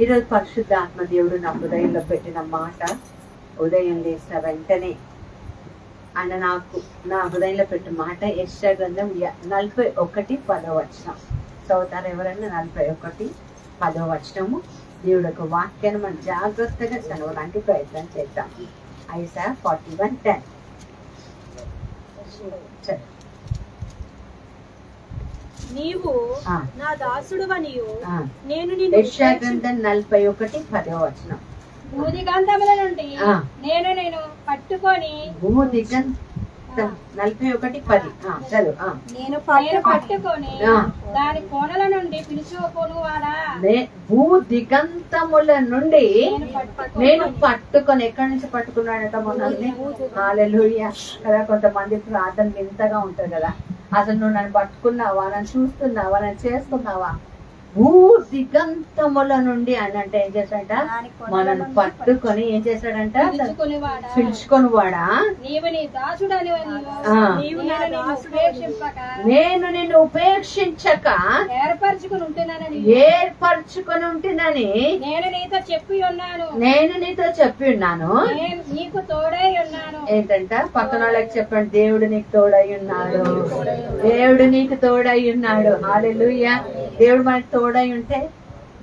ఈరోజు పరిశుద్ధాత్మ దేవుడు నా హృదయంలో పెట్టిన మాట, ఉదయం లేచిన వెంటనే ఆయన నాకు నా హృదయంలో పెట్టిన మాట యెషయా గ్రంథం 41:10 చదువుతారు ఎవరన్నా? 41:10 దేవుడు ఒక వాక్యాన్ని మనం జాగ్రత్తగా చదవడానికి ప్రయత్నం చేద్దాం. ఐసా 41:10 నీవు నా దాసుడువనియు నేను యెషయా గ్రంథం 41:10 భూదిగంతముల నుండి నేను పట్టుకొని 41:10 చదువు. నేను పట్టుకొని దాని కోణల నుండి పిలుచుకొనువాడా? భూ దిగంతముల నుండి నేను పట్టుకొని. ఎక్కడి నుంచి పట్టుకున్నాడట మనల్ని? హల్లెలూయా కదా. కొంతమంది ప్రార్థన వింతగా ఉంటది కదా. అసలు నువ్వు నన్ను పట్టుకున్నావా, నన్ను చూస్తున్నావా, నన్ను చేస్తున్నావా? భూ దిగంతముల నుండి అని అంటే ఏం చేశాడంట? మనల్ని పట్టుకొని ఏం చేశాడంట? పిలుచుకొని వాడా? నేను నిన్ను ఉపేక్షించక ఏర్పరచుకొని ఉంటున్నాని నేను నీతో చెప్పి ఉన్నాను. నీకు తోడై ఉన్నాను. ఏంటంట? పక్కన వాళ్ళకి చెప్పండి, దేవుడు నీకు తోడై ఉన్నాడు. దేవుడు నీకు తోడై ఉన్నాడు. హల్లెలూయా. దేవుడు మనకు తోడై ఉంటే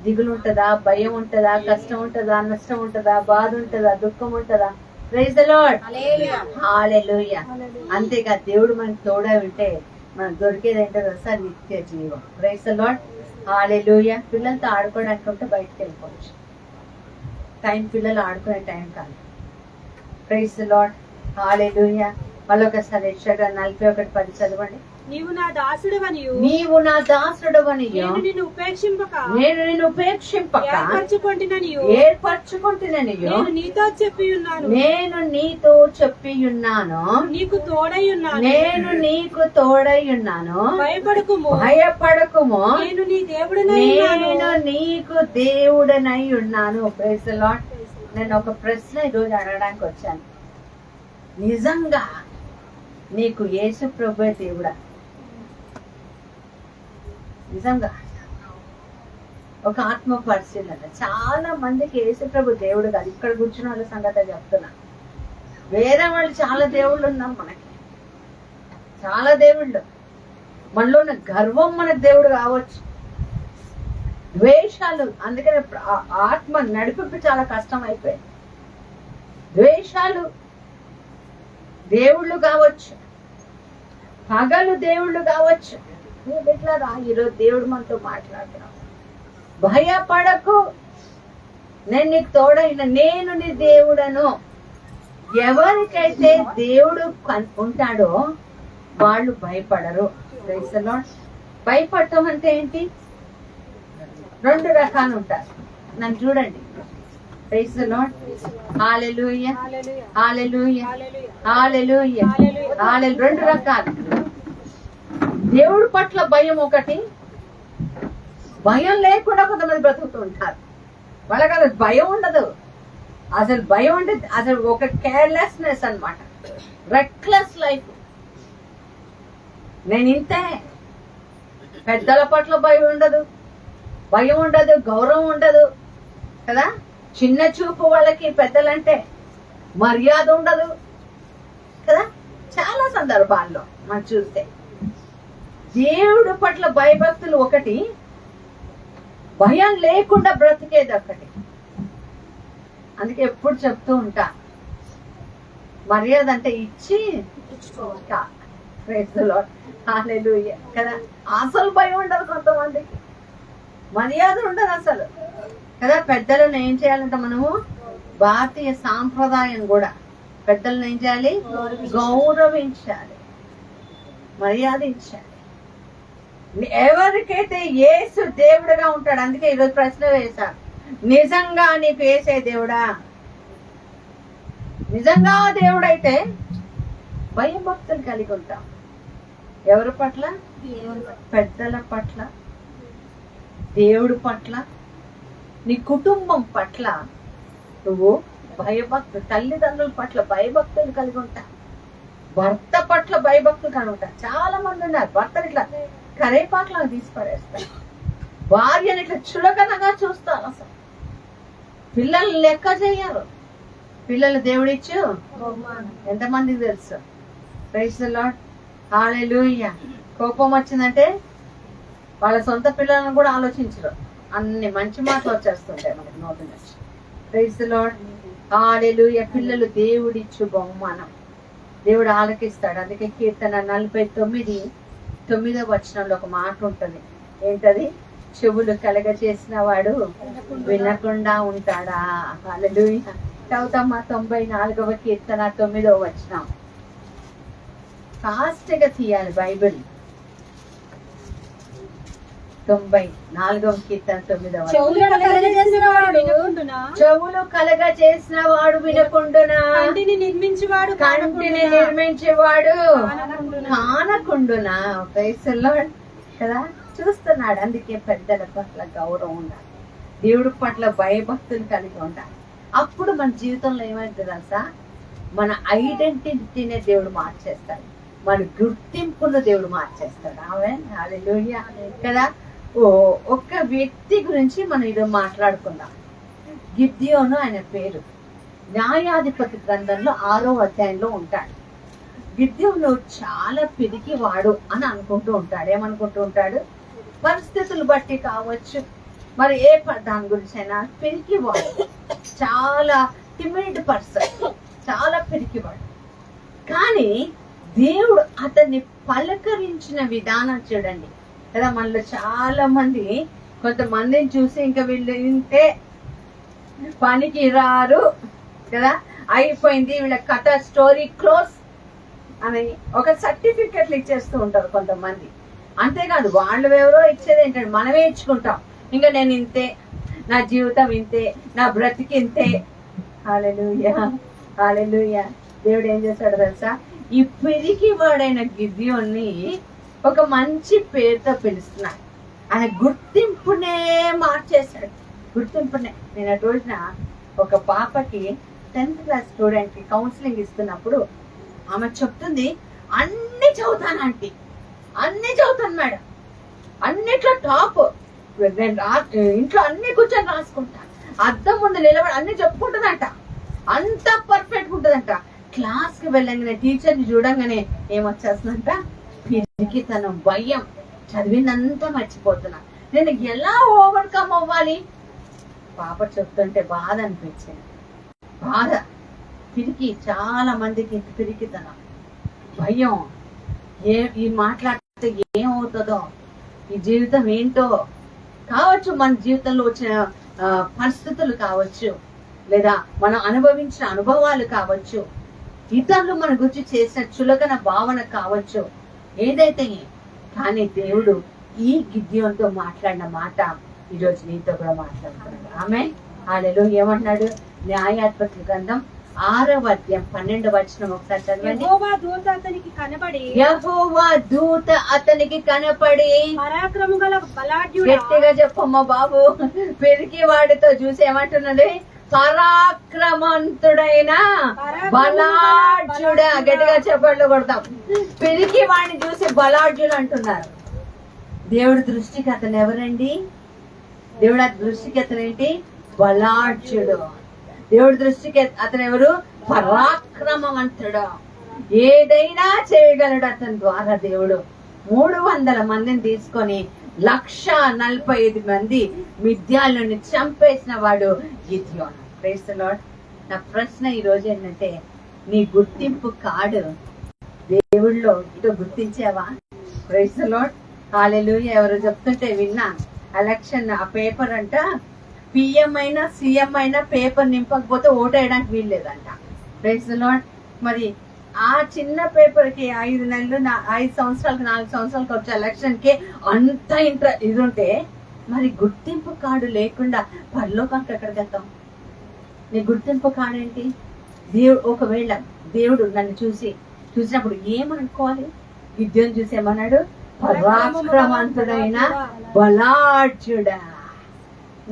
దిగులు ఉంటదా, భయం ఉంటదా, కష్టం ఉంటదా, నష్టం ఉంటదా, బాధ ఉంటదా, దుఃఖం ఉంటదా? Praise the lord. హల్లెలూయా. అంతేగా దేవుడు మనకు తోడై ఉంటే మనకు దొరికేది ఏంటో తెలుసా? నిత్య జీవం. Praise the lord. హల్లెలూయా. పిల్లలతో ఆడుకోవడానికి ఉంటే బయటకు వెళ్ళిపోవచ్చు. పిల్లలు ఆడుకునే టైం కాదు. Praise the lord. హల్లెలూయా. మళ్ళొకసారి యెషయా 41:10 చదవండి. నీవు నా దాసుడవనియు నేను నిన్ను ఉపేక్షింపక ఏర్పరచుకొంటిననియు నేను నీతో చెప్పి ఉన్నాను. నీకు తోడై ఉన్నాను. నేను నీకు తోడై ఉన్నాను. భయపడకుము. నేను నీకు దేవుడనై ఉన్నాను. Praise the Lord. నేను ఒక ప్రశ్న ఈరోజు అడగడానికి వచ్చాను. నిజంగా నీకు యేసు ప్రభువే దేవుడా? నిజంగా ఒక ఆత్మ పరిశీలన. చాలా మందికి యేసు ప్రభు దేవుడు కాదు. ఇక్కడ కూర్చున్న వాళ్ళ సంగతి చెప్తున్నా. వేరే వాళ్ళు చాలా దేవుళ్ళు ఉన్నాం. మనకి చాలా దేవుళ్ళు. మనలో ఉన్న గర్వం మనకు దేవుడు కావచ్చు. ద్వేషాలు, అందుకనే ఆత్మ నడిపింపు చాలా కష్టం అయిపోయింది. ద్వేషాలు దేవుళ్ళు కావచ్చు, పగలు దేవుళ్ళు కావచ్చు. ఎట్లా రా ఈరోజు దేవుడు మనతో మాట్లాడుతున్నాం. భయపడకు, నేను నీకు తోడైన, నేను నీ దేవుడను. ఎవరికైతే దేవుడు ఉంటాడో వాళ్ళు భయపడరు. భయపడటం అంటే ఏంటి? 2 రకాలు ఉంటారు. నన్ను చూడండి. Praise the lord. హల్లెలూయా. హల్లెలూయా. హల్లెలూయా. హల్లెలూయా. 2 రకాలు. దేవుడి పట్ల భయం ఒకటి, భయం లేకుండా కొంతమంది బ్రతుకుతూ ఉంటారు. వాళ్ళకి అసలు భయం ఉండదు. అసలు భయం అంటే అసలు ఒక కేర్లెస్నెస్ అన్నమాట. Reckless life. నేను ఇంతే. పెద్దల పట్ల భయం ఉండదు, గౌరవం ఉండదు కదా. చిన్న చూపు వాళ్ళకి పెద్దలంటే మర్యాద ఉండదు కదా. చాలా సందర్భాల్లో మనం చూస్తే దేవుడు పట్ల భయభక్తులు ఒకటి, భయం లేకుండా బ్రతికేది ఒకటి. అందుకే ఎప్పుడు చెప్తూ ఉంటా, మర్యాద అంటే ఇచ్చి హల్లెలూయా కదా. అసలు భయం ఉండదు కొంతమందికి, మర్యాద ఉండదు అసలు కదా. పెద్దలను ఏం చేయాలంటే మనము భారతీయ సాంప్రదాయం కూడా పెద్దలను ఏం చేయాలి? గౌరవించాలి, మర్యాద ఇచ్చాలి. ఎవరికైతే యేసు దేవుడుగా ఉంటాడు. అందుకే ఈరోజు ప్రశ్న వేశాను, నిజంగా నీకు యేసే దేవుడా? నిజంగా దేవుడైతే భయభక్తులు కలిగి ఉంటాం. ఎవరి పట్ల? పెద్దల పట్ల, దేవుడి పట్ల, నీ కుటుంబం పట్ల నువ్వు భయభక్తులు, తల్లిదండ్రుల పట్ల భయభక్తులు కలిగి ఉంటా, భర్త పట్ల భయభక్తులు కలిగి ఉంటా. చాలా మంది ఉన్నారు భర్తలు ఇట్లా కరేపాట్లా తీసి పడేస్తారు. భార్యని ఇట్లా చులకనగా చూస్తారు. అసలు పిల్లల్ని లెక్క చేయరు. పిల్లలు దేవుడిచ్చు ఎంతమందికి తెలుసు? ప్రైజ్ ది లార్డ్, హల్లెలూయా. కోపం వచ్చిందంటే వాళ్ళ సొంత పిల్లలను కూడా ఆలోచించరు. అన్ని మంచి మాటలు వచ్చేస్తుంటాయి మనకి నోటి నుంచి. ప్రైజ్ ది లార్డ్, హల్లెలూయా. పిల్లలు దేవుడిచ్చు బహుమానం, దేవుడు ఆలకిస్తాడు. అందుకే కీర్తన 49:9 వచనంలో ఒక మాట ఉంటుంది. ఏంటది? చెవులు కలగ చేసిన వాడు వినకుండా ఉంటాడా? హల్లెలూయా. చదువుతామా 94వ కీర్తన 9వ వచనం. ఫాస్ట్ గా తీయాలి బైబిల్. 94వ కీర్తన 9వ వచనం. చెవులు కలగ చేసిన వాడు వినకుండునా, కంటిని నిర్మించేవాడు కానకుండునా. ప్రైజ్ ది లార్డ్ కదా. చూస్తున్నాడు. అందుకే పెద్దల పట్ల గౌరవం ఉండాలి, దేవుడి పట్ల భయభక్తులు కలిగి ఉండాలి. అప్పుడు మన జీవితంలో ఏమైంది తెలుసా? మన ఐడెంటిటీనే దేవుడు మార్చేస్తాడు, మన గుర్తింపును దేవుడు మార్చేస్తాడు. ఆమేన్, హల్లెలూయా కదా. ఒక్క వ్యక్తి గురించి మనం ఇది మాట్లాడుకుందాం. గిద్యోను ఆయన పేరు. న్యాయాధిపతి గ్రంథంలో 6వ అధ్యాయంలో ఉంటాడు. గిద్యోను చాలా పిరికి వాడు అని అనుకుంటూ ఉంటాడు. ఏమనుకుంటూ ఉంటాడు? పరిస్థితులు బట్టి కావచ్చు, మరి దాని గురించి అయినా పిరికివాడు, చాలా టిమిడ్ పర్సన్, చాలా పిరికివాడు. కానీ దేవుడు అతన్ని పలకరించిన విధానం చూడండి కదా. మనలో చాలా మంది కొంతమందిని చూసి ఇంకా వీళ్ళు ఇంతే, పనికి రారు కదా, అయిపోయింది వీళ్ళ కథ, స్టోరీ క్లోజ్ అని ఒక సర్టిఫికెట్లు ఇచ్చేస్తూ ఉంటారు కొంతమంది. అంతేకాదు వాళ్ళు ఎవరో ఇచ్చేది ఏంటంటే మనమే ఇచ్చుకుంటాం. ఇంకా నేను ఇంతే, నా జీవితం ఇంతే, నా బ్రతికి ఇంతే. హల్లెలూయా, హల్లెలూయా. దేవుడు ఏం చేశాడు తెలుసా? ఈ పిరికి వాడైన గిద్యోన్ని ఒక మంచి పేరుతో పిలుస్తున్నాడు. ఆయన గుర్తింపునే మార్చేశాడు, గుర్తింపునే. నేను ఆ రోజున ఒక పాపకి 10th క్లాస్ స్టూడెంట్ కి కౌన్సిలింగ్ ఇస్తున్నప్పుడు ఆమె చెప్తుంది, అన్ని చదువుతాను ఆంటీ, అన్ని చదువుతాను మేడం, అన్నిట్లో టాప్, ఇంట్లో అన్ని కూర్చొని రాసుకుంటా, అద్దం ముందు నిలబడి అన్ని చెప్పుకుంటుందంట, అంత పర్ఫెక్ట్ ఉంటుందంట. క్లాస్ కి వెళ్ళగానే టీచర్ని చూడంగానే ఏమొచ్చేస్తుందంట? పిరికితనం, భయం, చదివిందంతా మర్చిపోతున్నా. నేను ఎలా ఓవర్కమ్ అవ్వాలి? పాప చెప్తుంటే బాధ అనిపించింది, బాధ. పిరికి, చాలా మందికి పిరికితనం, భయం, ఈ మాట్లాడితే ఏమవుతుందో, ఈ జీవితం ఏంటో కావచ్చు, మన జీవితంలో వచ్చిన పరిస్థితులు కావచ్చు, లేదా మనం అనుభవించిన అనుభవాలు కావచ్చు, ఇతరులు మన గురించి చేసిన చులకన భావన కావచ్చు, ఏదైతే. కానీ దేవుడు ఈ గిద్యోనుతో మాట్లాడిన మాట ఈరోజు నీతో కూడా మాట్లాడుతున్నాడు. ఆమె హల్లెలూయా. ఏమన్నాడు? న్యాయాధిపతి గ్రంథం 6వ అధ్యాయం 12వ వచనం ఒకసారి చదవండి. యెహోవా దూత అతనికి కనబడి, యెహోవా దూత అతనికి కనపడి, పరాక్రమము గల బలాఢ్యుడా, గట్టిగా చెప్పమ్మా బాబు. పెరిగి వాడితో చూసి ఏమంటున్నాడు? పరాక్రమంతుడైన బలాఢ్యుడా. గట్టిగా చెప్పట్లు కొడతాం. పెరిగి వాడిని చూసి బలాఢ్యుడు అంటున్నారు. దేవుడి దృష్టికి అతను ఎవరండి? దేవుడి దృష్టికి అతను ఏంటి? బలాఢ్యుడు. దేవుడి దృష్టికి అతను ఎవరు? పరాక్రమవంతుడు. ఏదైనా చేయగలడు అతని ద్వారా. దేవుడు 300 మందిని తీసుకొని 145 మంది మిద్యాలను చంపేసిన వాడు గిద్యోను. Praise the lord. నా ప్రశ్న ఈ రోజు ఏంటంటే, నీ గుర్తింపు కార్డు దేవుళ్ళో ఇదో గుర్తించావా? ప్రైజ్ ది లార్డ్, హల్లెలూయా. ఎవరు చెప్తుంటే విన్నా, ఎలక్షన్ ఆ పేపర్ అంట, పిఎం అయినా సీఎం అయినా పేపర్ నింపకపోతే ఓటు వేయడానికి వీల్లేదంట. Praise the lord. మరి ఆ చిన్న పేపర్ కి 5 నెలలు 5 సంవత్సరాలకు 4 సంవత్సరాలకు వచ్చే ఎలక్షన్ కి అంత ఇది ఉంటే, మరి గుర్తింపు కార్డు లేకుండా పరలోకానికి ఎక్కడికి వెళ్తాం? నీ గుర్తింపు కార్డు ఏంటి? ఒకవేళ దేవుడు నన్ను చూసినప్పుడు ఏమనుకోవాలి? గిద్యోను చూసి ఏమన్నాడు? పరాక్రమవంతుడైన బలాఢ్యుడా.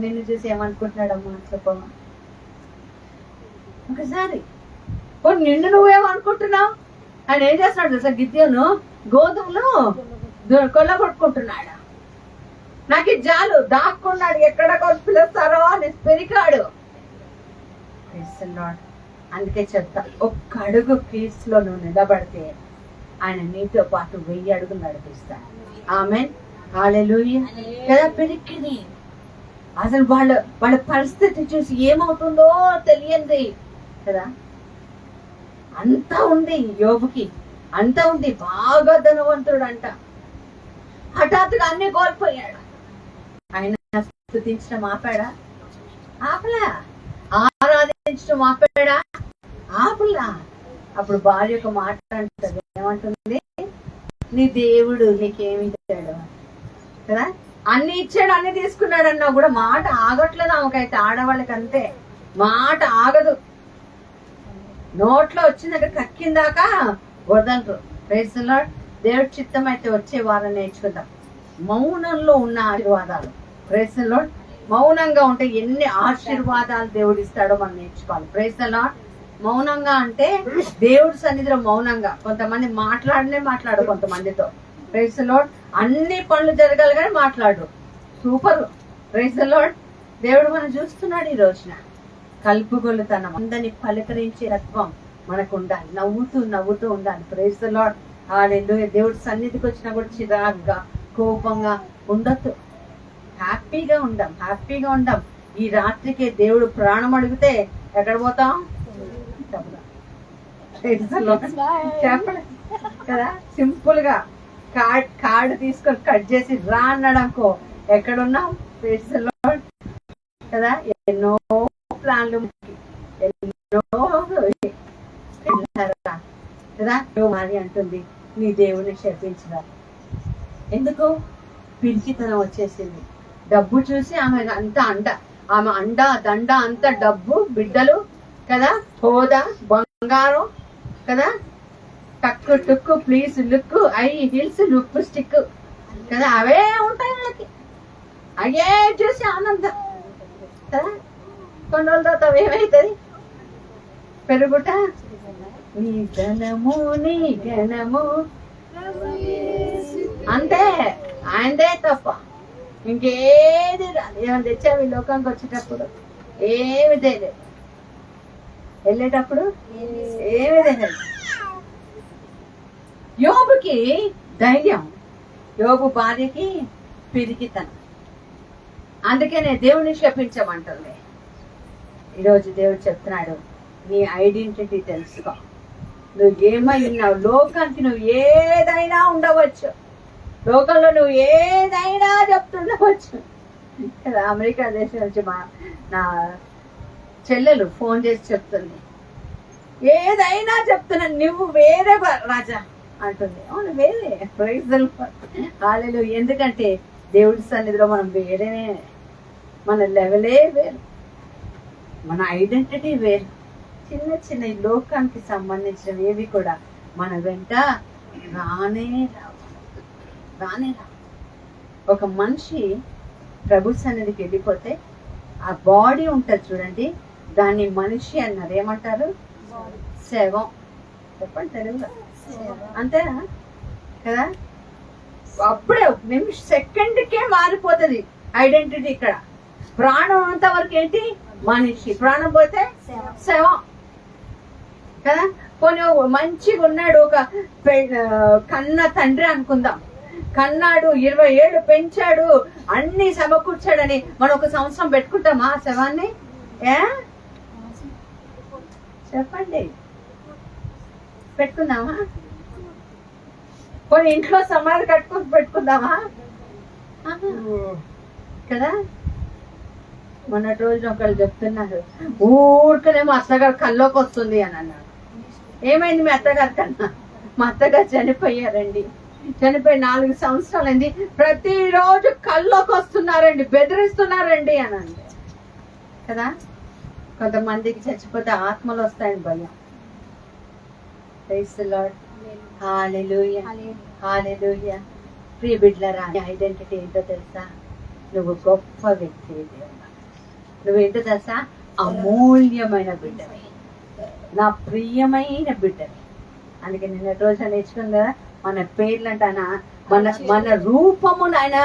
నిన్ను చూసి ఏమనుకుంటున్నాడమ్మా చెప్పమ్మా ఒకసారి. నిన్ను నువ్వేమనుకుంటున్నావు? ఆయన ఏం చేస్తున్నాడు తెలుసా? గిద్యోను గోధుమలు కొల్లగొట్టుకుంటున్నాడు. నాకు ఇది చాలు, దాక్కున్నాడు, ఎక్కడ పిలుస్తారో అని పెరికాడు. అందుకే చెప్తా, ఒక్క అడుగు క్రీస్తులో నువ్వు నిలబడితే ఆయన నీతో పాటు 1000 అడుగులు నడిపిస్తాడు. ఆమేన్, హల్లెలూయా. కదా, పిరికిని అసలు వాళ్ళ పరిస్థితి చూసి ఏమవుతుందో తెలియంది కదా. అంతా ఉంది యోబుకి, అంతా ఉంది, బాగా ధనవంతుడు అంట. హఠాత్తుగా అన్ని కోల్పోయాడు. ఆయన స్తుతించడం ఆపాడా? ఆపలా. ఆరాధించడం ఆపాడా? ఆపలా. అప్పుడు భార్య ఒక మాట అంటుంది, ఏమంటుంది? నీ దేవుడు నీకేమి ఇచ్చాడు కదా, అన్ని ఇచ్చాడు, అన్ని తీసుకున్నాడు అన్నా కూడా మాట ఆగట్లేదు ఆమెకైతే. ఆడవాళ్ళకి అంతే, మాట ఆగదు. నోట్లో వచ్చిందంటే కక్కిందాకా వదలరు. Praise the Lord. దేవుడి చిత్తం అయితే వచ్చే వారం నేర్చుకుందాం మౌనంలో ఉన్న ఆశీర్వాదాలు. Praise the Lord. మౌనంగా ఉంటే ఎన్ని ఆశీర్వాదాలు దేవుడు ఇస్తాడో మనం నేర్చుకోవాలి. Praise the Lord. మౌనంగా అంటే దేవుడి సన్నిధిలో మౌనంగా. కొంతమంది మాట్లాడు కొంతమందితో. Praise the Lord. అన్ని పనులు జరగాలి కానీ మాట్లాడు. సూపర్. Praise the Lord. దేవుడు మనం చూస్తున్నాడు ఈ రోజున. కలుపుగొలుతనం, అందరిని పలకరించే తత్వం మనకు ఉండాలి. నవ్వుతూ ఉండాలి. Praise the lord. హల్లెలూయా. దేవుడి సన్నిధికి వచ్చినా కూడా చిరాగ్గా, కోపంగా ఉండొద్దు. హ్యాపీగా ఉందాం. ఈ రాత్రికి దేవుడు ప్రాణం అడిగితే ఎక్కడ పోతాం? చెప్పండి కదా, సింపుల్ గా కార్డు తీసుకొని కట్ చేసి రా అన్నాడనుకో, ఎక్కడున్నాం? ప్రైజ్ ది లార్డ్ కదా. ఎన్నో ప్లాన్లు, ఎన్నో కదా. మరి అంటుంది, నీ దేవుని శపించరా. ఎందుకు? పిరికితనం వచ్చేసింది. డబ్బు చూసి ఆమె ఆమె దండ అంత డబ్బు, బిడ్డలు కదా, హోదా, బంగారం కదా, టక్కు టుక్కు, ప్లీజ్ లుక్, ఐ హిల్స్, లుక్ స్టిక్ కదా, అవే ఉంటాయి వాళ్ళకి. అయ్యే చూసి ఆనందం కదా. కొన్ని రోజుల తర్వాత ఏమైతుంది? పెరుగుట. నీ ధనము నీ ఘనము అంతే, ఆయనదే తప్ప ఇంకేది రాదు. ఏమైనా తెచ్చావు ఈ లోకానికి వచ్చేటప్పుడు? ఏమి తెలియదు. వెళ్ళేటప్పుడు ఏమి తెలియదు. యోబుకి ధైర్యం, యోబు భార్యకి పిరికితనం. అందుకనే దేవుని శపించమంటుంది. ఈరోజు దేవుడు చెప్తున్నాడు, నీ ఐడెంటిటీ తెలుసుకో. నువ్వు ఏమై ఉన్నావు? లోకానికి నువ్వు ఏదైనా ఉండవచ్చు, లోకంలో నువ్వు ఏదైనా చెప్తుండవచ్చు కదా. అమెరికా దేశం నుంచి నా చెల్లెలు ఫోన్ చేసి చెప్తుంది, ఏదైనా చెప్తున్నా, నువ్వు వేరే రాజా అంటుంది. అవును, వేరే. Praise the lord. హల్లెలూయా. ఎందుకంటే దేవుడి సన్నిధిలో మనం వేరేనే, మన లెవెలే వేరు, మన ఐడెంటిటీ వేరు. చిన్న ఈ లోకానికి సంబంధించినవి ఏవి కూడా మన వెంట రానే రావు. ఒక మనిషి ప్రభు సన్నిధికి వెళ్ళిపోతే ఆ బాడీ ఉంటుంది చూడండి, దాన్ని మనిషి అన్నారు. ఏమంటారు? శవం. చెప్పండి తెలుగులో. అంతేనా కదా. అప్పుడే సెకండ్కే మారిపోతుంది ఐడెంటిటీ. ఇక్కడ ప్రాణం అంత వరకు ఏంటి? మనిషి. ప్రాణం పోతే శవం కదా. కొన్ని మంచిగా ఉన్నాడు, ఒక కన్న తండ్రి అనుకుందాం, కన్నాడు, 20 ఏళ్ళు పెంచాడు, అన్ని సమకూర్చాడని మనం 1 సంవత్సరం పెట్టుకుంటామా ఆ శవాన్ని? చెప్పండి, పెట్టుకుందామా? కొన్ని ఇంట్లో సమాధి కట్టుకుని పెట్టుకుందామా కదా. మొన్నటి రోజున ఒకళ్ళు చెప్తున్నారు, ఊరికనే మా అత్తగారు కల్లోకి వస్తుంది అని అన్నారు. ఏమైంది మీ అత్తగారి కన్నా? మా అత్తగారు చనిపోయారండి, చనిపోయి 4 సంవత్సరాలైంది, ప్రతిరోజు కల్లోకి వస్తున్నారండి, బెదిరిస్తున్నారండి అని అంటే కదా. కొంతమందికి చచ్చిపోతే ఆత్మలు వస్తాయని భయం. Praise the lord. హల్లెలూయా. హల్లెలూయా. ప్రియ బిడ్డలారా, ఐడెంటిటీ ఏంటో తెలుసా? నువ్వు గొప్ప వ్యక్తివి. నువ్వేంటో తెలుసా? అమూల్యమైన బిడ్డవి, నా ప్రియమైన బిడ్డవి. అందుకే నిన్న రోజు నేర్చుకుని కదా, మన పేర్లంట మన రూపమును ఆయన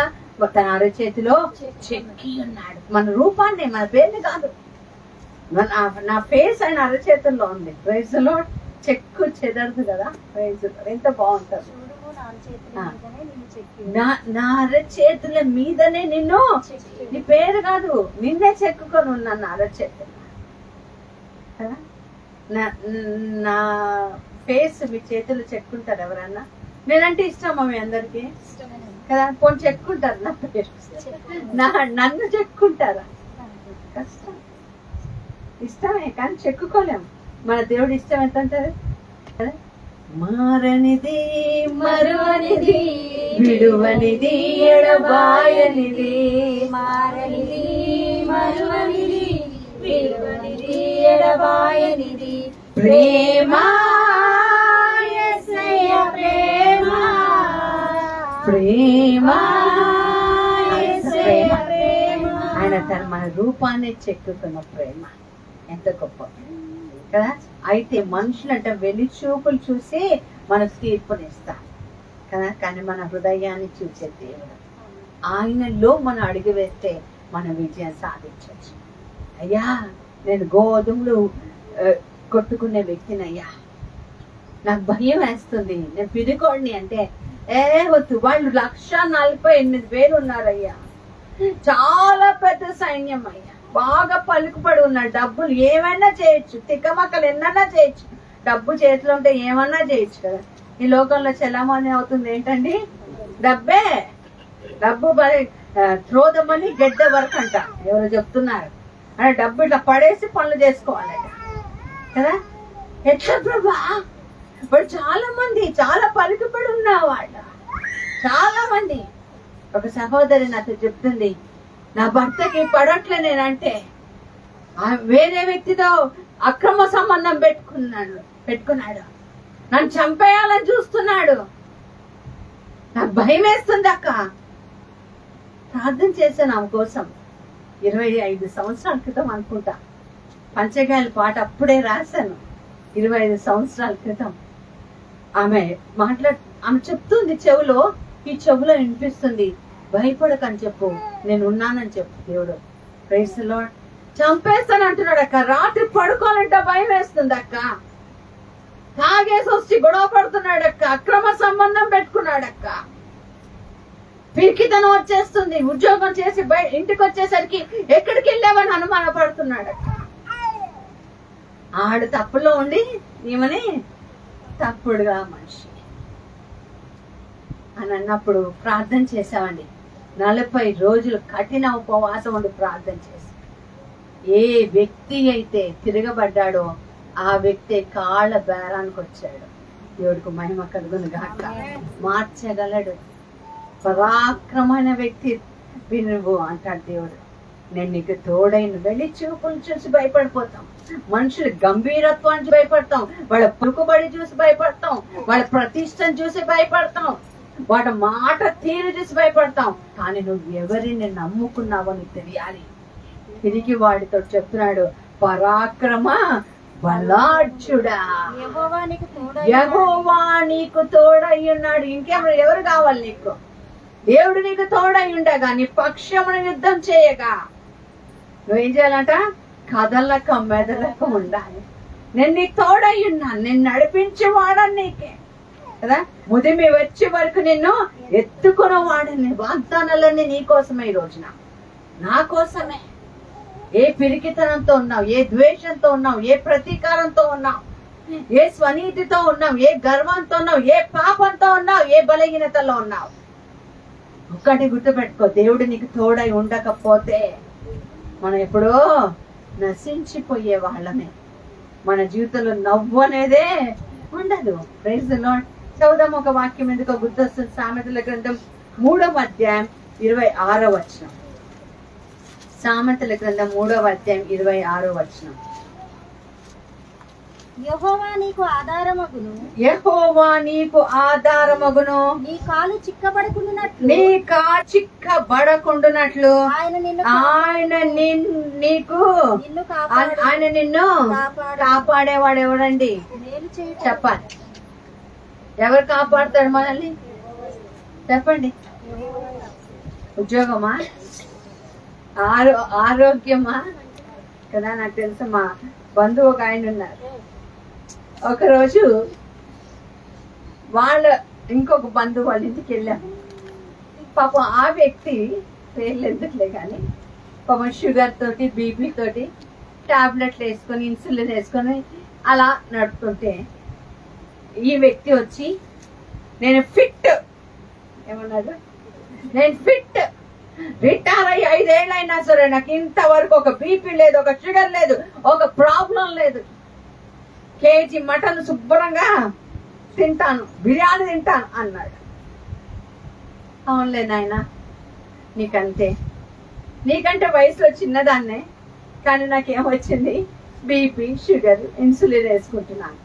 తన అరచేతిలో చెక్కి ఉన్నాడు. మన రూపాన్ని, మన పేరుని కాదు, నా ఫేస్ ఆయన అరచేతుల్లో ఉంది. Praise the lord. చెక్కు చెదరదు కదా. Praise the lord. ఎంత బాగుంటుంది. నా అరచేతుల మీదనే నిన్ను, నీ పేరు కాదు, నిన్నే చెక్కుకొని ఉన్నాను నా అరచేతులు కదా. నా ఫేస్ మీ చేతులు చెక్కుంటారు ఎవరన్నా? నేనంటే ఇష్టమా మీ అందరికి కదా? పోనీ చెక్కుంటారు నా పేరు, నన్ను చెక్కుంటారా? కష్టం. ఇష్టమే కానీ చెక్కుకోలేము. మన దేవుడు ఇష్టం ఎంత అంటారు కదా. మారనిది, మరువనిది, విడువనిది, ఎడబాయనిది, మారనిది, మరువనిది, విడువనిది, ఎడబాయనిది ప్రేమ, యేసయ్య ప్రేమ, ప్రేమ, యేసయ్య ప్రేమ. ఆయన మన రూపాన్ని చెక్కుతున్న ప్రేమ ఎంత గొప్ప కదా. అయితే మనుషులంట వెలి చూపులు చూసి మనకు తీర్పునిస్తారు కదా, కానీ మన హృదయాన్ని చూసే దేవుడు. ఆయనలో మనం అడుగు వేస్తే మనం విజయం సాధించవచ్చు. అయ్యా నేను గోధుమలు కొట్టుకునే వ్యక్తినయ్యా, నాకు భయం వేస్తుంది, నేను పిరికోడిని అంటే వద్దు. వాళ్ళు 1,48,000 ఉన్నారయ్యా, చాలా పెద్ద సైన్యం అయ్యా, బాగా పలుకుపడి ఉన్నారు, డబ్బులు ఏమైనా చేయొచ్చు, తిక్కమక్కలు ఎన్నన్నా చేయొచ్చు, డబ్బు చేతిలో ఉంటే ఏమన్నా చేయొచ్చు కదా. ఈ లోకంలో చెల్లమని అవుతుంది ఏంటండి? డబ్బే. డబ్బు త్రోదమని గడ్డ వరకు అంట ఎవరు చెప్తున్నారు. అంటే డబ్బు ఇట్లా పడేసి పనులు చేసుకోవాలట కదా. ఎట్లా ప్రభా? ఇప్పుడు చాలా మంది చాలా పలుకుబడి ఉన్నవాళ్ళ, చాలా మంది. ఒక సహోదరి నాతో చెప్తుంది, నా భర్తకి పడట్లే నేనంటే వేరే వ్యక్తితో అక్రమ సంబంధం పెట్టుకున్నాడు, నన్ను చంపేయాలని చూస్తున్నాడు, నాకు భయం వేస్తుంది అక్క. ప్రార్థన చేశాను ఆమె కోసం. 25 సంవత్సరాల క్రితం అనుకుంటా, పంచగాయల పాట అప్పుడే రాశాను. 25 సంవత్సరాల క్రితం ఆమె ఆమె చెప్తుంది చెవులో, ఈ చెవులో వినిపిస్తుంది, భయపడకని చెప్పు, నేను ఉన్నానని చెప్పు. దేవుడు ప్రైజ్ ది లార్డ్. చంపేస్తాను అంటున్నాడు అక్క. రాత్రి పడుకోవాలంటే భయం వేస్తుంది అక్క. తాగేసి వచ్చి గొడవ పడుతున్నాడు అక్క, అక్రమ సంబంధం పెట్టుకున్నాడు అక్క, పిరికితనం వచ్చేస్తుంది, ఉద్యోగం చేసి ఇంటికి వచ్చేసరికి ఎక్కడికి వెళ్ళావని అనుమాన పడుతున్నాడు అక్క. ఆడు తప్పులో ఉండి ఈమెని తప్పుడుగా మనిషి అని అన్నప్పుడు ప్రార్థన చేసామండి. 40 రోజులు కఠిన ఉపవాసం ఉండి ప్రార్థన చేసి, ఏ వ్యక్తి అయితే తిరగబడ్డాడో ఆ వ్యక్తి కాళ్ళ బేరానికి వచ్చాడు. దేవుడికి మహిమ కలుగును గాక. మార్చగలడు. పరాక్రమైన వ్యక్తి వినువు అంటాడు దేవుడు. నేను నీకు తోడైన. వెళ్ళి చూపులు చూసి భయపడిపోతాం, మనుషుల గంభీరత్వాన్ని భయపడతాం, వాళ్ళ పలుకుబడి చూసి భయపడతాం, వాళ్ళ ప్రతిష్టను చూసి భయపడతాం, వాడి మాట తీరు చూసి భయపడతాం. కానీ నువ్వు ఎవరిని నమ్ముకున్నావో నీకు తెలియాలి. తిరిగి వాడితో చెప్తున్నాడు, పరాక్రమ బలాఢ్యుడా, యెహోవా నీకు తోడై ఉన్నాడు. ఇంకెవరు ఎవరు కావాలి నీకు? దేవుడు నీకు తోడై ఉండగా, నీ పక్షమును యుద్ధం చేయగా నువ్వేం చేయాలంట? కదలక మెదలక ఉండాలి. నేను నీకు తోడై ఉన్నాను, నేను నడిపించే వాడని నీకే కదా. ముదిమి వచ్చే వరకు నిన్ను ఎత్తుకున్న వాడని. వాగ్దానాలన్నీ నీ కోసమే. ఈ రోజున నా కోసమే. ఏ పిరికితనంతో ఉన్నావు, ఏ ద్వేషంతో ఉన్నావు, ఏ ప్రతీకారంతో ఉన్నావు, ఏ స్వనీతితో ఉన్నావు, ఏ గర్వంతో ఉన్నావు, ఏ పాపంతో ఉన్నావు, ఏ బలహీనతలో ఉన్నావు, ఒక్కటి గుర్తుపెట్టుకో, దేవుడు నీకు తోడై ఉండకపోతే మనం ఎప్పుడో నశించిపోయే వాళ్ళమే. మన జీవితంలో నవ్వు అనేదే ఉండదు. Praise the Lord. చదువుదాం ఒక వాక్యం, ఎందుకో గుర్తొస్తుంది. సామెతల గ్రంథం 3వ అధ్యాయం 26వ వచనం. సామెతల గ్రంథం 3వ అధ్యాయం 26వ వచనం. యెహోవా నీకు ఆధారమగును, యెహోవా నీకు ఆధారమగును, నీ కాలు చిక్కబడకుండునట్లు, నీ కాలు చిక్కబడకుండునట్లు ఆయన నిన్ను కాపాడేవాడు ఎవరండి? చెప్పాలి. ఎవరు కాపాడుతాడు మనల్ని? చెప్పండి. ఉద్యోగమా, ఆరోగ్యమా కదా. నాకు తెలుసు, మా బంధువు ఒక ఆయన ఉన్నారు. ఒకరోజు ఇంకొక బంధువు వాళ్ళ ఇంటికి వెళ్ళాము. పాపం ఆ వ్యక్తి పేర్లు ఎందుకులే కానీ పాపం షుగర్ తోటి, బీపీ తోటి టాబ్లెట్లు వేసుకొని, ఇన్సులిన్ వేసుకొని అలా నడుపుతుంటే ఈ వ్యక్తి వచ్చి, నేను ఫిట్ ఏమన్నాడు, నేను ఫిట్, రిటైర్ అయ్యి 5 ఏళ్ళైనా సరే నాకు ఇంతవరకు ఒక బీపీ లేదు, ఒక షుగర్ లేదు, ఒక ప్రాబ్లం లేదు, కేజీ మటన్ శుభ్రంగా తింటాను, బిర్యానీ తింటాను అన్నాడు. అవునులే నాయన, నీకంటే వయసులో చిన్నదాన్నే, కానీ నాకేమొచ్చింది, బీపీ, షుగర్, ఇన్సులిన్ వేసుకుంటున్నాను.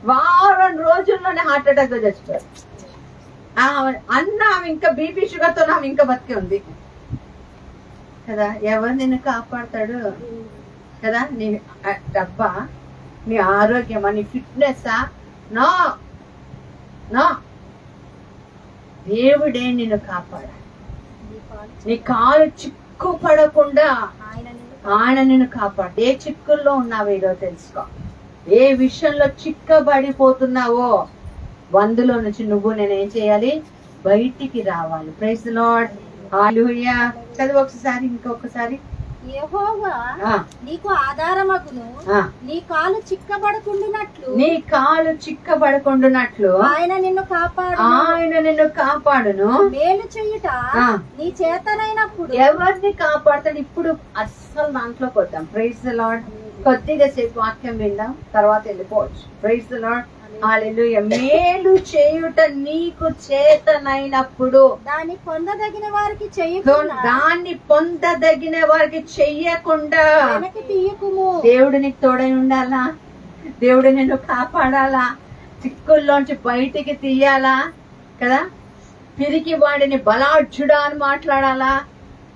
వారం రోజుల్లోనే హార్ట్ అటాక్ తో చచ్చిపోయారు. అన్న ఆమె ఇంకా బీపీ షుగర్ తో ఆమె ఇంకా బతికే ఉంది కదా. ఎవరు నిన్ను కాపాడతాడు కదా? నీ డబ్బా, నీ ఆరోగ్యమా, నీ ఫిట్నెస్? నో నో, దేవుడే నిన్ను కాపాడాలి. నీ కాలు చిక్కు పడకుండా ఆయన నిన్ను కాపాడు. ఏ చిక్కుల్లో ఉన్నావో ఈరోజు తెలుసుకో. ఏ విషయంలో చిక్కబడిపోతున్నావో వందులో నుంచి నేనేం చేయాలి, బయటికి రావాలి. ప్రైజ్ ది లార్డ్, హల్లెలూయా. చదువు ఒకసారి, ఇంకొకసారి. యెహోవా నీకు ఆధారమగును, నీ కాలు చిక్కబడకుండునట్లు ఆయన నిన్ను కాపాడును. మేలు చేయుట నీ చేతనైనప్పుడు. ఎవరిని కాపాడుతాడు? ఇప్పుడు అస్సలు దాంట్లోకి వద్దాం. Praise the Lord. కొద్దిగా సేపు వాక్యం విందాం, తర్వాత వెళ్ళిపోవచ్చు. Praise the lord, hallelujah. మేలు చేయుట నీకు చేతనైనప్పుడు దాన్ని పొందదగిన వారికి చెయ్యకుండా దేవుడు నీకు తోడై ఉండాలా, దేవుడు నిన్ను కాపాడాలా, చిక్కుల్లోంచి బయటికి తీయాలా కదా. పిరికి వాడిని బలాఢ్యుడా అని మాట్లాడాలా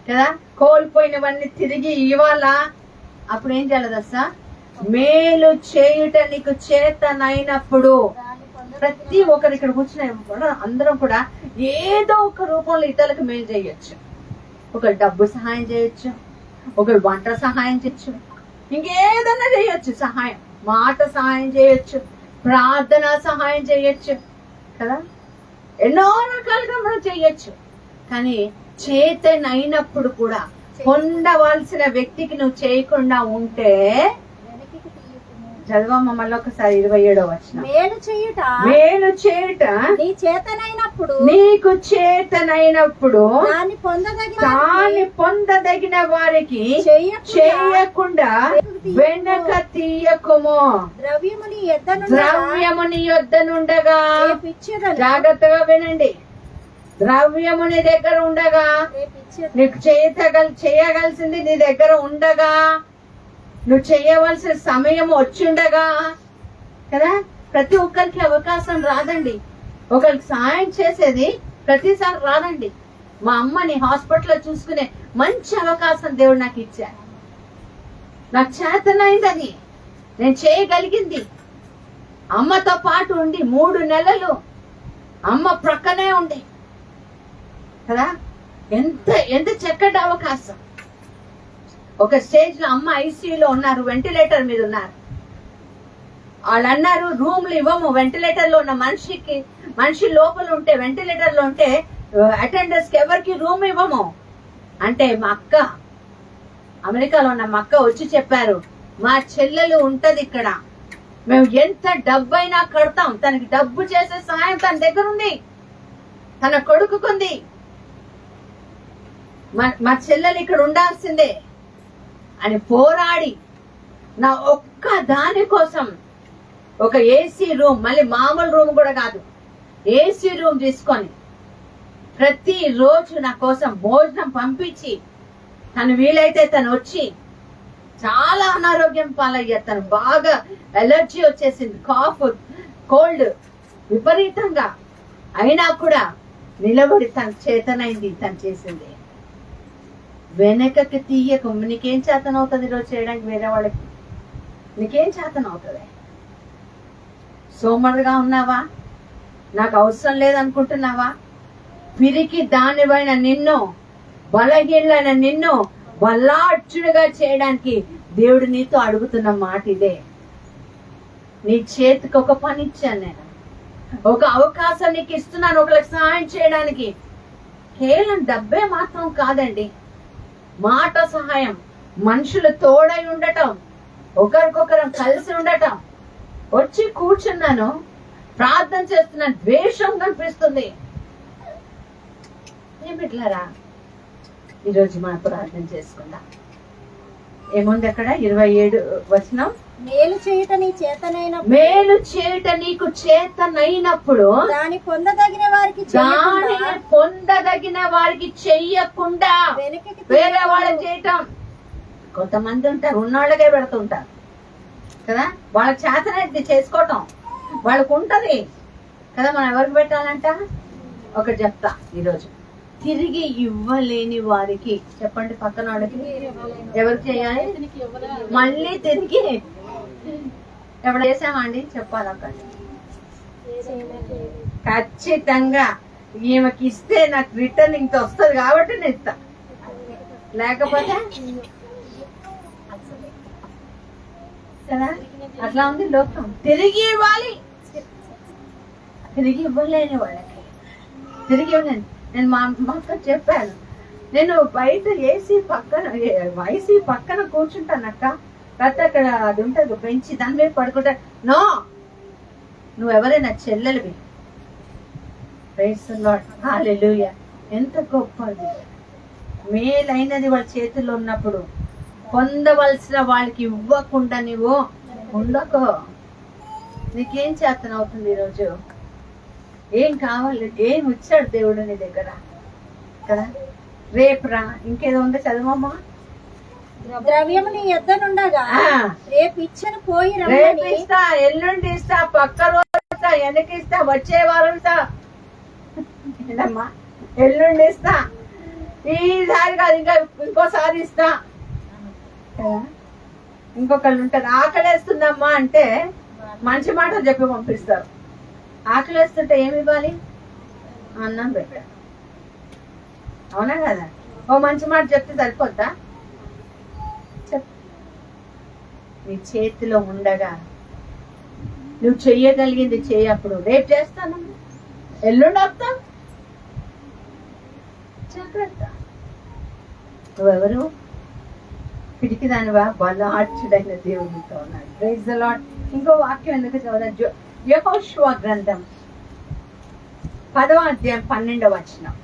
కదా. కోల్పోయినవన్నీ తిరిగి ఇవ్వాలా. అప్పుడు ఏం చేయాలి దస్సా? మేలు చేయుట నీకు చేతనైనప్పుడు. ప్రతి ఒక్కరు ఇక్కడ కూర్చున్న అందరం కూడా ఏదో ఒక రూపంలో ఇతరులకు మేలు చేయొచ్చు. ఒకరు డబ్బు సహాయం చేయొచ్చు, ఒకరు వంట సహాయం చేయొచ్చు, ఇంకేదన్నా చేయొచ్చు. సహాయం, మాట సహాయం చేయొచ్చు, ప్రార్థన సహాయం చేయొచ్చు కదా. ఎన్నో రకాలుగా మనం చేయొచ్చు. కానీ చేతనైనప్పుడు కూడా పొందవలసిన వ్యక్తికి నువ్వు చేయకుండా ఉంటే, చదవమ్మ మళ్ళీ ఒకసారి 27వ వచనం. మేలు చేయుట నీకు చేతనైనప్పుడు దాన్ని పొందదగిన వారికి చేయకుండా వెనక తీయకుము. ద్రవ్యముని యొద్దనుండగా, జాగ్రత్తగా వినండి, ద్రవ్యముని దగ్గర ఉండగా, నీకు చేయగలసింది నీ దగ్గర ఉండగా, నువ్వు చేయవలసిన సమయం వచ్చిండగా కదా. ప్రతి ఒక్కరికి అవకాశం రాదండి. ఒకరికి సహాయం చేసేది ప్రతిసారి రాదండి. మా అమ్మని హాస్పిటల్లో చూసుకునే మంచి అవకాశం దేవుడు నాకు ఇచ్చాడు. నాకు చేతనైంది, అది నేను చేయగలిగింది. అమ్మతో పాటు ఉండి 3 నెలలు అమ్మ ప్రక్కనే ఉండి కదా. ఎంత చక్కటి అవకాశం. ఒక స్టేజ్ లో అమ్మ ఐసీయూలో ఉన్నారు, వెంటిలేటర్ మీద ఉన్నారు. వాళ్ళు అన్నారు, రూమ్లు ఇవ్వము, వెంటిలేటర్ లో ఉన్న మనిషి లోపల ఉంటే, వెంటిలేటర్ లో ఉంటే అటెండర్స్ కి ఎవరికి రూమ్ ఇవ్వము అంటే, మా అక్క, అమెరికాలో ఉన్న మా అక్క వచ్చి చెప్పారు, మా చెల్లెలు ఉంటది ఇక్కడ, మేము ఎంత డబ్బైనా కడతాం, తనకి డబ్బు చేసే సహాయం తన దగ్గర ఉంది, తన కొడుకుంది, మా చెల్లెలు ఇక్కడ ఉండాల్సిందే అని పోరాడి నా ఒక్క దాని కోసం ఒక ఏసీ రూమ్, మళ్ళీ మామూలు రూమ్ కూడా కాదు, ఏసీ రూమ్ తీసుకొని ప్రతి రోజు నా కోసం భోజనం పంపించి, తను వీలైతే తను వచ్చి, చాలా అనారోగ్యం పాలయ్యారు. తను బాగా ఎలర్జీ వచ్చేసింది, కాఫ్, కోల్డ్ విపరీతంగా. అయినా కూడా నిలబడి తన చేతనైంది, తను చేసింది. వెనకకి తీయకు. నీకేం చేతన అవుతుంది ఈరోజు చేయడానికి? వేరే వాళ్ళకి నీకేం చేతన అవుతుంది? సోమరుగా ఉన్నావా? నాకు అవసరం లేదనుకుంటున్నావా? పిరికి దానిపైన నిన్ను బలహీనైన నిన్ను బలార్జునుగా చేయడానికి దేవుడు నీతో అడుగుతున్న మాట ఇదే. నీ చేతికి ఒక పని ఇచ్చాను నేను, ఒక అవకాశం నీకు ఇస్తున్నాను ఒకరికి సహాయం చేయడానికి. కేవలం డబ్బే మాత్రం కాదండి, మాట సహాయం, మనుషులు తోడై ఉండటం, ఒకరికొకరం కలిసి ఉండటం. వచ్చి కూర్చున్నాను, ప్రార్థన చేస్తున్న ద్వేషం కనిపిస్తుంది. ఏమిట్లారా ఈరోజు మనం ప్రార్థన చేసుకుందాం. ఏముంది అక్కడ 27 వచనం, మేలు చేయుట నీ చేతనైన మేలు చేయుట నీకు చేతనైనప్పుడు దాని పొందదగిన వారికి దానిని పొందదగిన వారికి చెయ్యకుండా వేరే వాళ్ళకి చేయటం. కొంతమంది ఉంటారు ఉన్నోళ్ళకే పెడుతుంటారు కదా, వాళ్ళ చేతనైతే చేసుకోవటం వాళ్ళకు ఉంటది కదా. మనం ఎవరికి పెట్టాలంట? ఒకటి చెప్తా ఈరోజు, తిరిగి ఇవ్వలేని వారికి. చెప్పండి పక్కన వాడికి, ఎవరికి చేయాలి? మళ్ళీ తిరిగి ఎవరు చేసామా అండి? చెప్పాలి అక్కడ ఖచ్చితంగా. ఈమెకి ఇస్తే నాకు రిటర్న్ ఇంత వస్తుంది కాబట్టి నేను ఇస్తా, లేకపోతే కదా. అట్లా ఉంది లోకం. తిరిగి ఇవ్వాలి, తిరిగి ఇవ్వలేని వాళ్ళకి తిరిగి ఇవ్వలేను. నేను మా అక్క చెప్పాను, నేను బయట ఏసీ పక్కన కూర్చుంటానక్క, లేకపోతే అక్కడ అది ఉంటుంది బెంచి, దాని మీద పడుకుంటా. నో, నువ్వెవరైనా చెల్లెలివి. ప్రైజ్ ది లార్డ్, హల్లెలూయా. ఎంత గొప్పది, మేలైనది వాళ్ళ చేతుల్లో ఉన్నప్పుడు పొందవలసిన వాళ్ళకి ఇవ్వకుండా నువ్వు ఉండకో. నీకేం చేతన అవుతుంది ఈరోజు? ఏం కావాలి? ఏం ఇచ్చాడు దేవుడు నీ దగ్గర కదా? రేపు రా, ఇంకేదో ఉందో చదవమ్మా. ద్రవ్యము నీ యొద్దనుండగా రేపు ఇచ్చను పోయి రేపు ఇస్తా, ఎల్లుండి ఇస్తా, పక్క రోజు ఇస్తా, వెనక్కి ఇస్తా, వచ్చే వారం ఇస్తా, ఏంటమ్మా ఎల్లుండి ఇస్తా, ఈసారి కాదు ఇంకా ఇంకోసారి ఇస్తా కదా. ఇంకొకళ్ళు ఉంటారు, ఆకలేస్తుందమ్మా అంటే మంచి మాటలు చెప్పి పంపిస్తారు. ఆకలేస్తుంటే ఏమి ఇవ్వాలి? అన్నం పెట్టారు, అవునా కదా? ఓ మంచి మాట చెప్తే సరిపోద్దా? నీ చేతిలో ఉండగా నువ్వు చెయ్యగలిగింది చేయప్పుడు. రేపు చేస్తాను, ఎల్లుండి వస్తాం, జాగ్రత్త. నువ్వెవరు? పిడికిదానివా? బలార్చుడైన దేవునితో ఉన్నాడు. Praise the Lord. ఇంకో వాక్యం ఎందుకు చదువుదా? యెహోషువ గ్రంథం 10వ అధ్యాయం 12వ వచనం.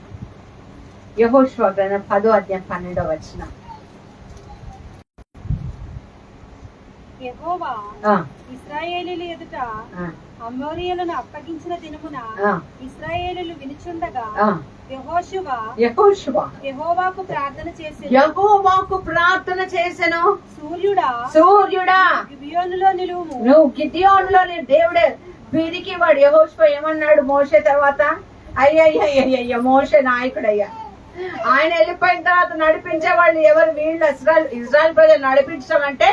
యెహోషువ గ్రంథం 10వ అధ్యాయం 12వ వచనం. యెహోవా ఇశ్రాయేలీయుల ఎదుట అమోరీయులను అప్పగించిన దినమున ఇశ్రాయేలీయులు వినుచుండగా యెహోషువ యెహోవాకు ప్రార్థన చేసెను. సూర్యుడా గిబియోనులో నిలువుము. నువ్వు గిబియోనులో దేవుడే వీరికి వాడు. యెహోషువ ఏమన్నాడు మోషే తర్వాత? అయ్యయ్య మోషే నాయకుడయ్యా. ఆయన వెళ్ళిపోయిన తర్వాత నడిపించే వాళ్ళు ఎవరు? వీళ్ళు ఇజ్రాయెల్ ప్రజలు నడిపించడం అంటే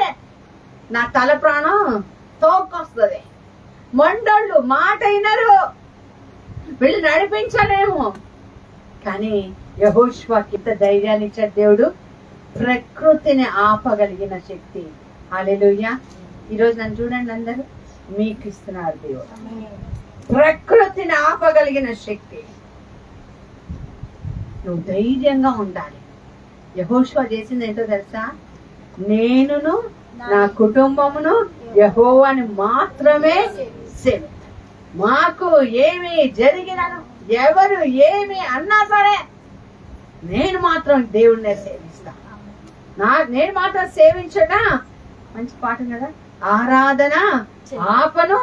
నా తల ప్రాణం తోకొస్తుంది. మొండోళ్ళు మాట అయినారు, వీళ్ళు నడిపించలేము. కానీ యెహోషువకి ఇంత ధైర్యాన్ని ఇచ్చాడు దేవుడు, ప్రకృతిని ఆపగలిగిన శక్తి. హల్లెలూయా. ఈరోజు నన్ను చూడండి, అందరూ మీకు ఇస్తున్నారు దేవుడు ప్రకృతిని ఆపగలిగిన శక్తి. నువ్వు ధైర్యంగా ఉండాలి. యెహోషువ చేసింది ఏంటో తెలుసా? నేనును నా కుటుంబమును యెహోవాని మాత్రమే సేవ. మాకు ఏమి జరిగినను, ఎవరు ఏమి అన్నా సరే నేను మాత్రం దేవుణ్ణి సేవిస్తా. నేను మాత్రం సేవించట మంచి పాట కదా. ఆరాధన ఆపను,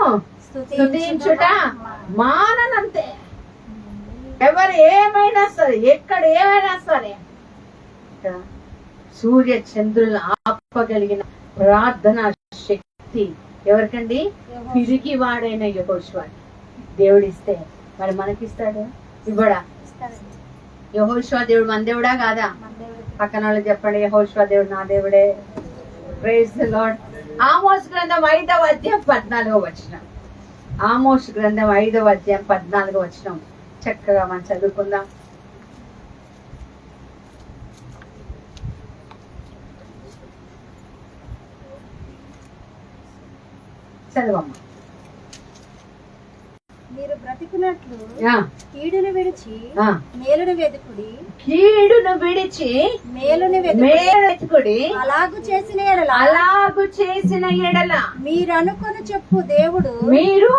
స్తుతించుట మాననంతే. ఎవరు ఏమైనా సరే, ఎక్కడ ఏమైనా సరే. సూర్య చంద్రులను ఆపగలిగిన ప్రార్థన శక్తి ఎవరికండి? పిరికి వాడైన యెహోషువ. దేవుడిస్తే మరి మనకిస్తాడు? ఇవ్వడా? యెహోషువ దేవుడు మన దేవుడా కాదా? పక్కన వాళ్ళు చెప్పండి, యెహోషువ దేవుడు నా దేవుడే. Praise the lord. ఆమోస్ గ్రంథం 5వ అధ్యాయం 14వ వచనం. ఆమోస్ గ్రంథం 5వ అధ్యాయం 14వ వచనం చక్కగా మనం చదువుకుందాం. చదవమ్మా. మీరు బ్రతికున్నట్లు ఆ, కీడును విడిచి ఆ. మేలును వెతుకుడి, కీడును విడిచి మేలును వెతుకుడి. మేలెత్తుకుడి, అలాగు చేసిన ఎడల అలాగు చేసిన ఎడల మీరు అనుకొని చెప్పు దేవుడు మీరు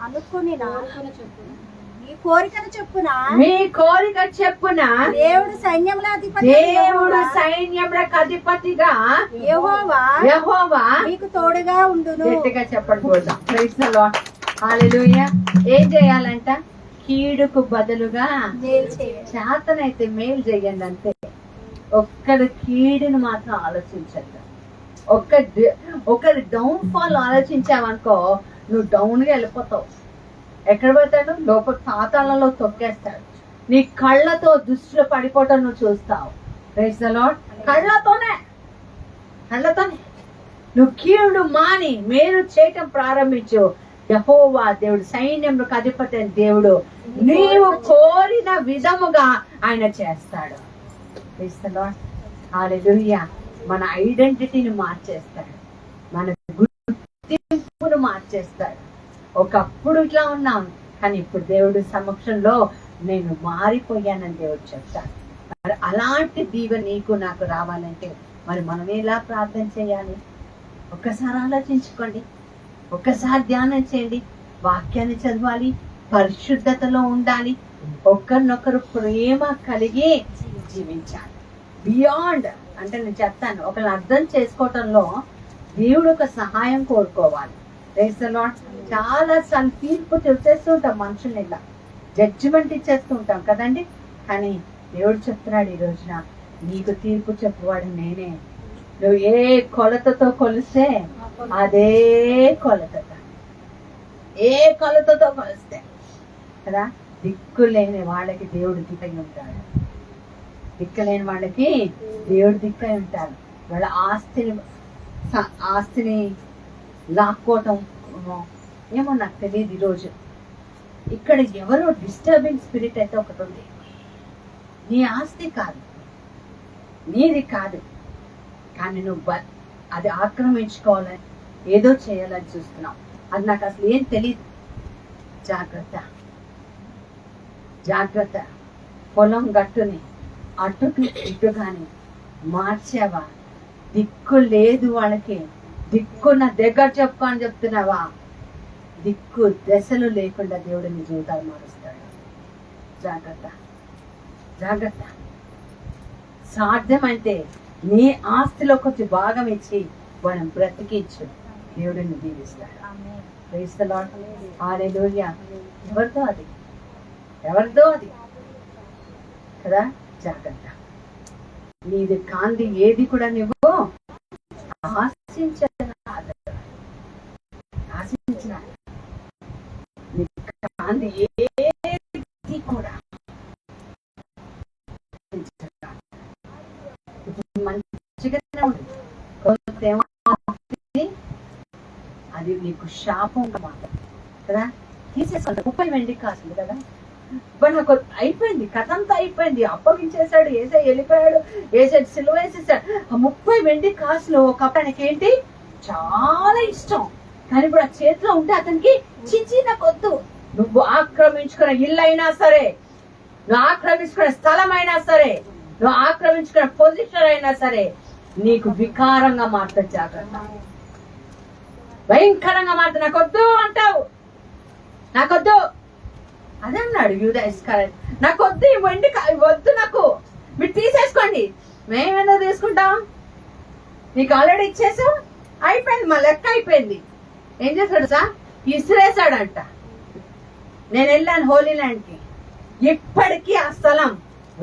అనుకుని మీ కోరికను చెప్పున మీ కోరిక చెప్పున దేవుడు సైన్యముల అధిపతి దేవుడు సైన్యములకు అధిపతిగా యెహోవా యెహోవా మీకు తోడుగా ఉండును. గట్టిగా చెప్పండి పోదాం. Praise the lord. హల్లెలూయా. ఏం చేయాలంట? కీడుకు బదులుగా మేలు చేయండి. చేతనైతే మేలు చేయండి అంతే. ఒక్కరి కీడుని మాత్రం ఆలోచించద్దు. ఒకరి డౌన్ ఫాల్ ఆలోచించావనుకో, నువ్వు డౌన్ గా వెళ్ళిపోతావు. ఎక్కడ పోతాడు? లోపల పాతాళంలో తొక్కేస్తాడు. నీ కళ్ళతో దుష్టులు పడిపోవటం నువ్వు చూస్తావు. Praise the Lord. కళ్ళతోనే నువ్వు కీడు మాని మేలు చేయటం ప్రారంభించు. యెహోవా దేవుడు సైన్యములకు అధిపతి అయిన దేవుడు నీవు కోరిన విధముగా ఆయన చేస్తాడు. Praise the lord. హల్లెలూయా. మన ఐడెంటిటీని మార్చేస్తాడు, మన గుర్తింపును మార్చేస్తాడు. ఒకప్పుడు ఇట్లా ఉన్నాం, కానీ ఇప్పుడు దేవుడి సమక్షంలో నేను మారిపోయానని దేవుడు చెప్తాడు. మరి అలాంటి దీవెన నీకు నాకు రావాలంటే మరి మనం ఎలా ప్రార్థన చేయాలి? ఒక్కసారి ఆలోచించుకోండి, ఒక్కసారి ధ్యానం చేయండి. వాక్యాన్ని చదవాలి, పరిశుద్ధతలో ఉండాలి, ఒకరినొకరు ప్రేమ కలిగి జీవించాలి. బియాండ్ అంటే నేను చెప్తాను, ఒకరిని అర్థం చేసుకోవటంలో దేవుడు ఒక సహాయం కోరుకోవాలి. Praise the Lord. చాలా సార్లు తీర్పు చేస్తూ ఉంటాం, మనుషుల్ని ఇలా జడ్జిమెంట్ ఇచ్చేస్తూ ఉంటాం కదండి. కానీ దేవుడు చెప్తున్నాడు ఈ రోజున, నీకు తీర్పు చెప్పువాడు నేనే. నువ్వు ఏ కొలతతో కొలిస్తే అదే కొలతతో కొలిస్తే కదా, దిక్కులేని వాళ్ళకి దేవుడు దిక్కై ఉంటాడు. దిక్కలేని వాళ్ళకి దేవుడు దిక్కై ఉంటాడు. వాళ్ళ ఆస్తిని లాక్కోవటం ఏమో నాకు తెలియదు. ఈరోజు ఇక్కడ ఎవరో డిస్టర్బింగ్ స్పిరిట్ అయితే ఒకటి ఉంది. నీ ఆస్తి కాదు, నీది కాదు, కానీ నువ్వు అది ఆక్రమించుకోవాలని ఏదో చేయాలని చూస్తున్నావు. అది నాకు అసలు ఏం తెలియదు. జాగ్రత్త. పొలం గట్టుని అటుకు ఇటుగాని మార్చావా? దిక్కు లేదు వాళ్ళకి, దిక్కు నా దగ్గర చెప్పుకో అని చెప్తున్నావా? దిక్కు దశలు లేకుండా దేవుడు నీ జీవితాలు మారుస్తాడు. జాగ్రత్త. సాధ్యమంటే నీ ఆస్తిలో కొంచెం భాగం ఇచ్చి వాళ్ళని బ్రతికించు, దేవుడిని దీవిస్తాడు. Praise the lord. హల్లెలూయా. ఎవరిదో అది కదా. జాగ్రత్త. నీది కాంతి ఏది కూడా నువ్వు ఆశించిన కాంతి ఏది కూడా మంచిగానే ఉంటుంది. అది నీకు శాపంగా మాత్రం కదా. తీసేసుకోండి. 30 వెండి కాసులు కదా. నాకు అయిపోయింది, కథ అంతా అయిపోయింది. అప్పగించేశాడు, ఏసై వెళ్ళిపోయాడు, ఏసై సిలువ వేసేసాడు. ఆ 30 వెండి కాసులు ఒకప్పటికి ఏంటి చాలా ఇష్టం, కానీ ఇప్పుడు ఆ చేతిలో ఉంటే అతనికి చిచి నాకొద్దు. నువ్వు ఆక్రమించుకున్న ఇల్లు అయినా సరే, నువ్వు ఆక్రమించుకున్న స్థలం అయినా సరే, నువ్వు ఆక్రమించుకున్న పొజిషన్ అయినా సరే, నీకు వికారంగా మారుతుంది. జాగ్రత్త. భయంకరంగా మారుతుంది. నాకొద్దు అంటావు, నాకొద్దు అదే అన్నాడు యూదా ఇస్కరియోతు. నాకొద్దు, ఈ వెండి వద్దు, నాకు మీరు తీసేసుకోండి. మేమేందో తీసుకుంటాం, నీకు ఆల్రెడీ ఇచ్చేసాం, అయిపోయింది, మా లెక్క అయిపోయింది. ఏం చేశాడు సార్? ఇసిరేసాడంట. నేను వెళ్ళాను హోలీ ల్యాండ్ కి, ఇప్పటికీ ఆ స్థలం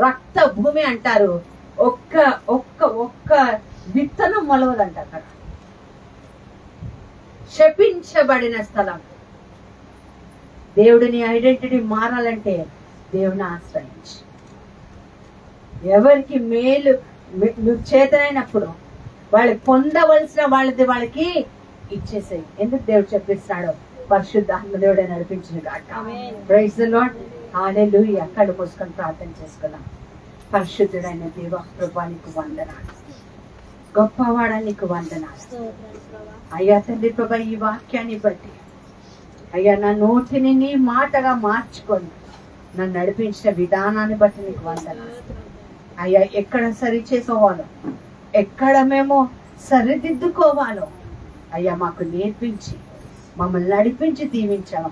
రక్త భూమి అంటారు. ఒక్క ఒక్క ఒక్క విత్తనం మొలవదంట అక్కడ. శపించబడిన స్థలం. దేవుడిని ఐడెంటిటీ మారాలంటే దేవుని ఆశ్రయించి, ఎవరికి మేలు నువ్వు చేతనైనప్పుడు వాళ్ళు పొందవలసిన వాళ్ళకి ఇచ్చేసేయి. ఎందుకు దేవుడు చెప్పిస్తున్నాడో పరిశుద్ధాత్మ దేవుడే నడిపించిన గాక. Praise the lord. హల్లెలూయా. కళ్ళు మూసుకొని ప్రార్థన చేసుకున్నాం. పరిశుద్ధుడైన దేవ ప్రభువానికి వందనాలు. గొప్పవాడా నీకు వందనాలు అయ్యా తండ్రి ప్రభా, ఈ వాక్యాన్ని బట్టి అయ్యా నా నోటిని నీ మాటగా మార్చుకొని నన్ను నడిపించిన విధానాన్ని బట్టి నీకు వందనాలు అయ్యా. ఎక్కడ సరి చేసుకోవాలో, ఎక్కడ మేము సరిదిద్దుకోవాలో అయ్యా మాకు నేర్పించి మమ్మల్ని నడిపించి దీవించాము.